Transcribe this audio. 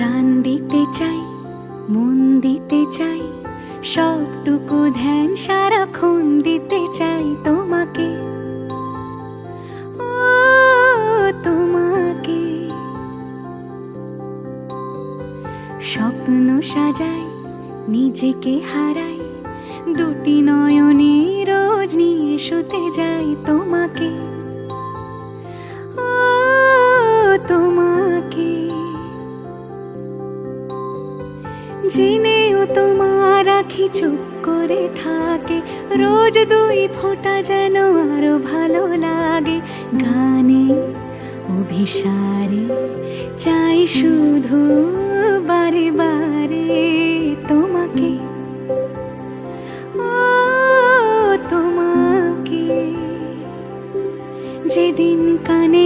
প্রাণ দিতে চাই, মন দিতে চাই, সবটুকু ধ্যান সারাক্ষণ দিতে চাই তোমাকে, ও তোমাকে। স্বপ্ন সাজাই, নিজেকে হারাই, দুটি নয়নে রোজ নিয়ে শুতে যাই তোমাকে, ও তোমাকে। জেনেও তোমার আখি চুপ করে থাকে, রোজ দুই ফোঁটা যেন আরো ভালো লাগে। গানে অভিসারে চাই শুধু বারে বারে তোমাকে, ও তোমাকে। যেদিন কানে